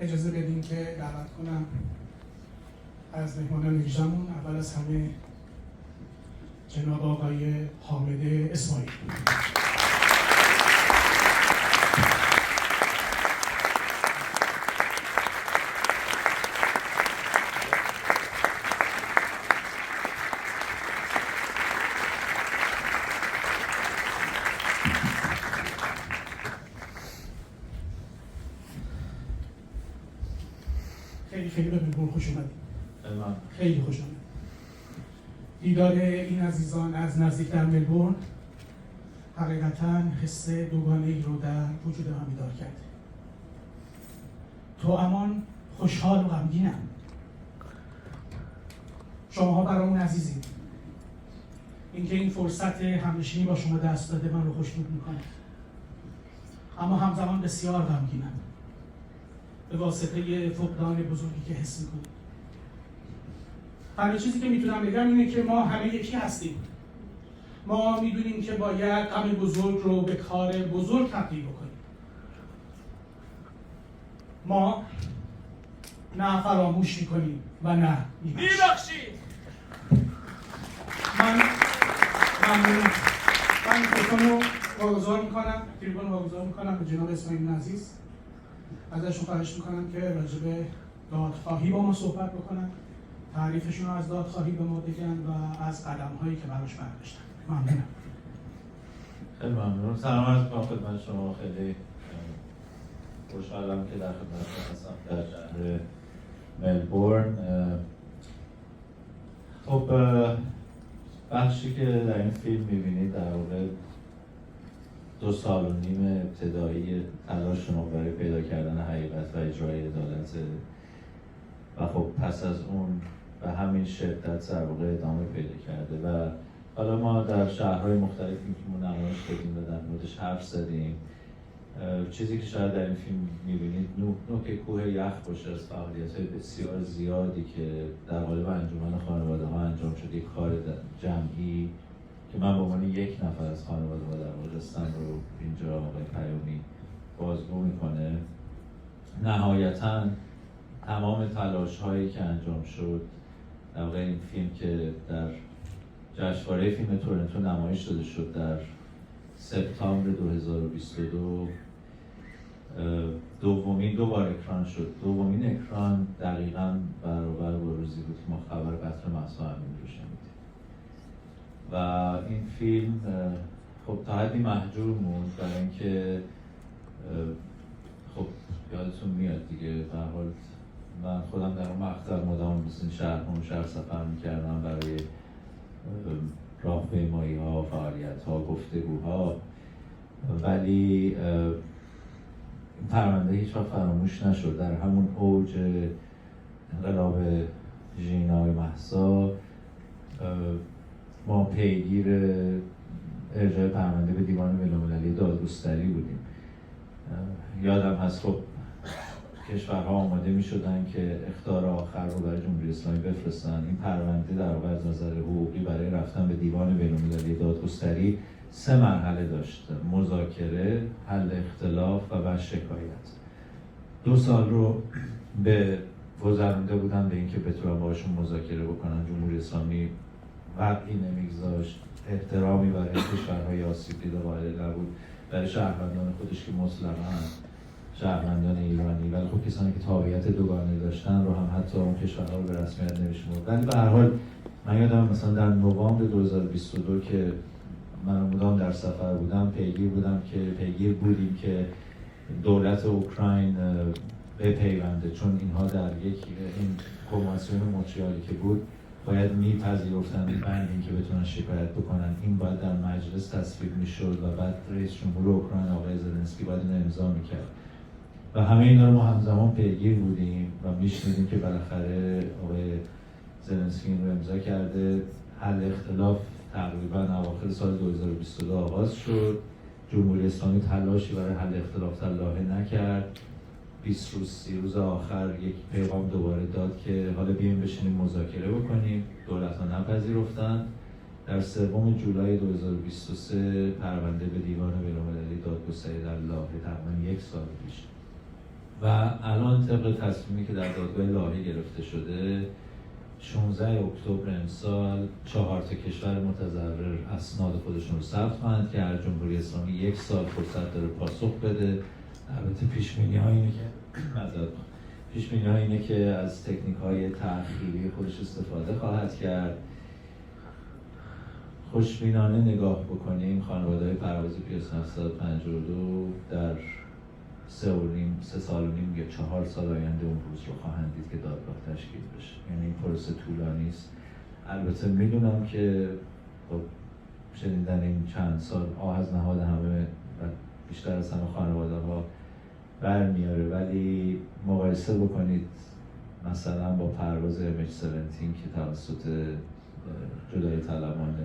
اجازه بدین که دعوت کنم از مهمانان ویژه‌مون، اول از همه جناب آقای حامد اسماعیل. خیلی به ملبورن خوش اومدید. خیلی خوش اومدید. دیدار این عزیزان از نزدیک در ملبورن حقیقتاً حس دوگانه‌ای رو در وجود من بیدار کرد. تو امان خوشحال و غمگینم. شماها برامون عزیزید. اینکه این فرصت همنشینی با شما دست داده من رو خوشنود میکنه. اما همزمان بسیار غمگینم به واسطه فقدان بزرگی که حس میکنم. تنها چیزی که میتونم بگم اینه که ما همه یکی هستیم. ما میدونیم که باید غم بزرگ رو به کار بزرگ تبدیل بکنیم. ما نه فراموش میکنیم و نه میبخشیم. من تلفن رو واگذار میکنم به جناب اسماعیل عزیز. ازشون خواهش میکنم که راجع به دادخواهی با ما صحبت بکنن، تعریفشون رو از دادخواهی به ما بگن و از قدم‌هایی که براش برداشتن. ممنونم. خیلی ممنون. سلام عرض می‌کنم خدمت شما. خیلی خوشحالم که در خدمتتون هستم در شهر ملبورن. خب بخشی که در این فیلم می‌بینید در واقع 2.5 سال ابتدایی تلاش شما برای پیدا کردن حقیقت و اجرای عدالت و خب پس از اون به همین شدت در واقع ادامه پیدا کرده و حالا ما در شهرهای مختلفی که نمایش دادیم و در موردش حرف زدیم. چیزی که شاید در این فیلم می‌بینید نوک کوه یخ باشه از فعالیت‌های بسیار زیادی که در قالب انجمن خانواده‌ها انجام شده، یک کار جمعی که من به عنوان یک نفر از خانواده و در واقع رستم رو اینجا آقای پیامی بازگو میکنه. نهایتاً تمام تلاش هایی که انجام شد در واقع این فیلم که در جشنواره فیلم تورنتو نمایش داده شد در سپتامبر 2022 دو بار اکران شد. دومین اکران دقیقاً برابر با روزی بود که ما خبر قتل مهسا امینی رو شنیدیم و این فیلم خب تا حدی محجور موند برای اینکه خب یادتون میاد دیگه به هر حال من خودم در اون مقطع مدام مثل شهر سفر میکردم برای راهپیمایی ها، فعالیت ها، گفتگوها، ولی این پرونده هیچ وقت فراموش نشد. در همون اوج انقلاب ژینا و مهسا ما پیگیر ارجاع پرونده به دیوان بین‌المللی دادگستری بودیم. یادم هست خب کشورها آماده می شدن که اخطار آخر رو برای جمهوری اسلامی بفرستن. این پرونده در واقع از نظر حقوقی برای رفتن به دیوان بین‌المللی دادگستری 3 مرحله داشت: مذاکره، حل اختلاف و بعد شکایت. 2 سال رو به گذرونده بودن به اینکه بتونن باشون مذاکره بکنن. جمهوری اسلامی وقتی نمیگذاشت، احترامی برای کشورهای آسیب دیده قائل نبود، برای شهروندان خودش که مسلماً شهروندان ایرانی، ولی خب کسانی که تابعیت دوگانه داشتن رو هم حتی اون کشورها رو به رسمیت نمی‌شمرد. ولی به هر حال من یادم مثلا در نوامبر 2022 که من مدام در سفر بودم، پیگیر بودیم که دولت اوکراین بپیونده، چون اینها در این کنوانسیون مونترآلی که بود باید میپذیرفتن بند این که بتونن شکایت بکنن. این باید در مجلس تصویب میشد و بعد رئیس جمهور اوکراین آقای زلنسکی باید اینو امضا میکرد و همه اینا رو ما همزمان پیگیر بودیم و میشنیدیم که بالاخره آقای زلنسکی این رو امضا کرده. حل اختلاف تقریبا اواخر سال 2022 آغاز شد. جمهوری اسلامی تلاشی برای حل اختلاف تلاحه نکرد. 20 روز 30 روز آخر یک پیغام دوباره داد که حالا بیایم بشینیم مذاکره بکنیم. دولت‌ها نپذیرفتن. در 3 جولای 2023 پرونده به دیوان بین‌المللی دادگستری در لاهه تقریباً 1 سال پیش و الان طبق تصمیمی که در دادگاه لاهه گرفته شده 16 اکتبر امسال 4 کشور متضرر اسناد خودشون رو ثبت خواهند کرد. جمهوری اسلامی 1 سال فرصت داره پاسخ بده. البته پیش بینی ها اینه که از تکنیک های تأخیری خودش استفاده خواهد کرد. خوشبینانه نگاه بکنیم خانواده‌های پرواز پیاس 752 در 3 سال و نیم یا 4 سال آینده اون روز رو خواهند دید که دادگاه تشکیل بشه. یعنی این پروسه طولانی است. البته میدونم که خب شنیدن این چند سال آه از نهاد همه و بیشتر از همه خانواده ها برمیاره، ولی مقایسه بکنید مثلا با پرواز MH17 که توسط جدای طلبان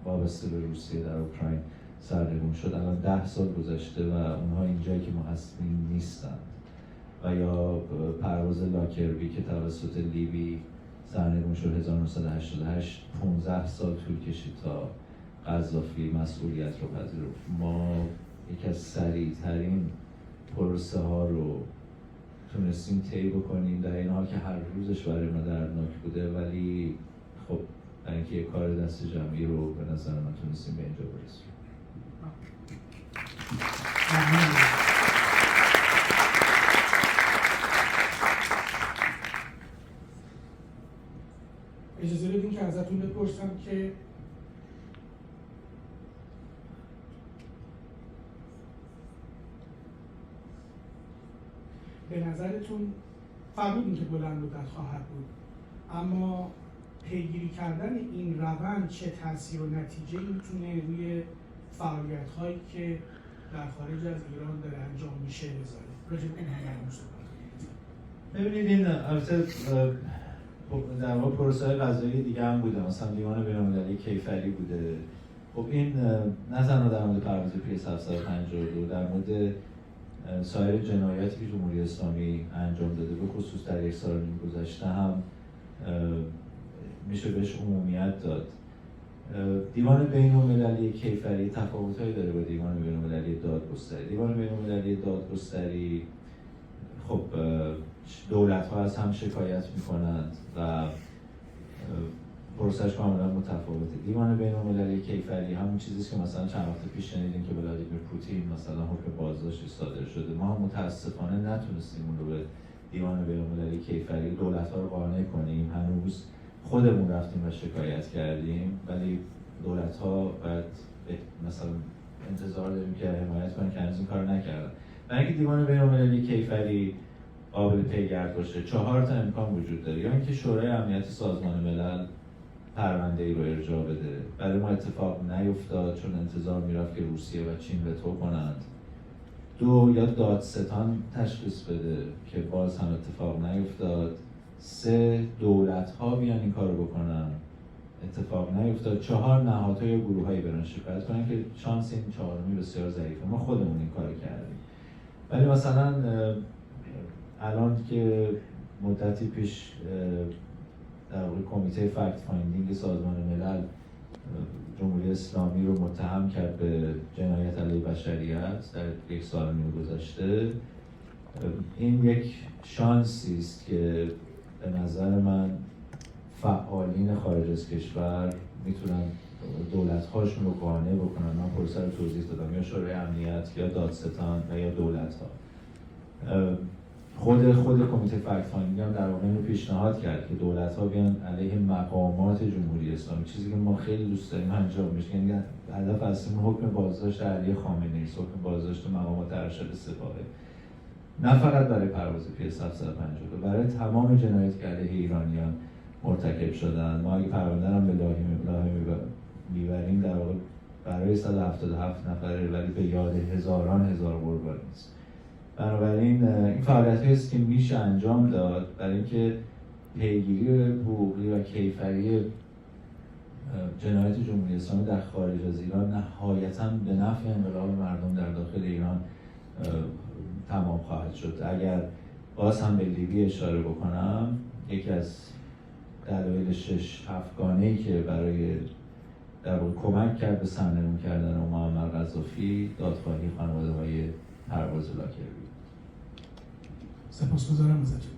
وابسته به روسیه در اوکراین سرنگون شد. الان 10 سال گذشته و اونها اینجایی که ما هستیم نیستند. و یا پرواز لاکربی که توسط لیبی سرنگون شد 1988، 15 سال طول کشید تا قذافی مسئولیت رو پذیرفت. ما یکی از سریع‌ترین پروسه ها رو تونستیم طی بکنیم، در این حال که هر روزش برای ما دردناک بوده، ولی خب برای اینکه یک کار دست جمعی رو به نظر من تونستیم به اینجا برسیم. اجازه بدین که ازتون بپرسم که به نظرتون فرمودین که بلند مدت خواهد بود، اما پیگیری کردن این روند چه تاثیر و نتیجه میتونه روی فعالیت‌هایی که در خارج از ایران داره انجام میشه بذاره؟ راجع به این هم صحبت. ببینید این البته در واقع پروسه‌های قضایی دیگه هم بوده، مثلا دیوان بین‌المللی کیفری بوده. خب این نه تنها در مورد پرواز PS 752، در مورد سایر جنایاتی که جمهوری اسلامی انجام داده به خصوص در 1 سال و نیم گذشته هم میشه بهش عمومیت داد. دیوان بین‌المللی کیفری تفاوت‌هایی داره با دیوان بین‌المللی دادگستری. دیوان بین‌المللی دادگستری خب دولت‌ها از هم شکایت می‌کنند و پروسش کاملا متفاوته. دیوان بین‌المللی کیفری همون چیزیست که مثلا چند وقت پیش شنیدیم که ولادیمیر پوتین مثلا حکم بازداشتی صادر شده. ما هم متاسفانه نتونستیم اون رو به دیوان بین‌المللی کیفری دولت‌ها رو قانع کنیم. هنوز خودمون رفتیم و شکایت کردیم، ولی دولت‌ها باید مثلا انتظار داریم که حمایت کنن که هنوز این کار نکردن. برای اینکه دیوان بین‌المللی کیفری قابل پیگرد باشه 4 امکان وجود داره. یا اینکه شورای امنیت سازمان ملل پرونده‌ای رو ارجاع بده. برای ما اتفاق نیفتاد چون انتظار میرفت که روسیه و چین وتو کنند. 2 یا دادستان تشخیص بده که باز هم اتفاق نیفتاد. 3 دولت‌ها بیان این کارو بکنن، اتفاق نیفتاد. 4 نهادها یا گروه‌هایی برن شکایت کنن که شانس این 4می بسیار ضعیفه. ما خودمون این کارو کردیم. ولی مثلا الان که مدتی پیش در واقع کمیته فکت فایندینگ سازمان ملل جمهوری اسلامی رو متهم کرد به جنایت علیه بشریت در 1 سال و نیم گذشته، این یک شانسی است که به نظر من فعالین خارج از کشور میتونن دولت‌هاشون رو قانع بکنن. من پروسه رو توضیح دادم، یا شورای امنیت یا دادستان و یا دولت‌ها. خود کمیته فکت فایندینگ هم در واقع اینو پیشنهاد کرد که دولت‌ها بیان علیه مقامات جمهوری اسلامی، چیزی که ما خیلی دوست داریم انجام بشه. یعنی هدف اصلی حکم بازداشت علی خامنه‌ای، حکم بازداشت مقامات ارشد سپاه، نه فقط برای پرواز PS 752، برای تمام جنایاتی که علیه ایرانیان مرتکب شدن. ما اگه پرونده هم به لاهه میبریم در واقع برای 177 نفره، ولی به یاد هزاران هزار قربانی است. بنابراین این فعالیت‌هایی است که میشه انجام داد برای اینکه پیگیری حقوقی و کیفری جنایات جمهوری اسلامی در خارج از ایران نهایتاً به نفع انقلاب مردم در داخل ایران تمام خواهد شد. اگر باز هم به لیبی اشاره بکنم، یکی از دلایل 6-7 گانه‌ای که برای در واقع کمک کرد به سرنگون کردن معمر قذافی دادخواهی خانواده‌های پرواز لاکربی. سپاسگزارم ازتون.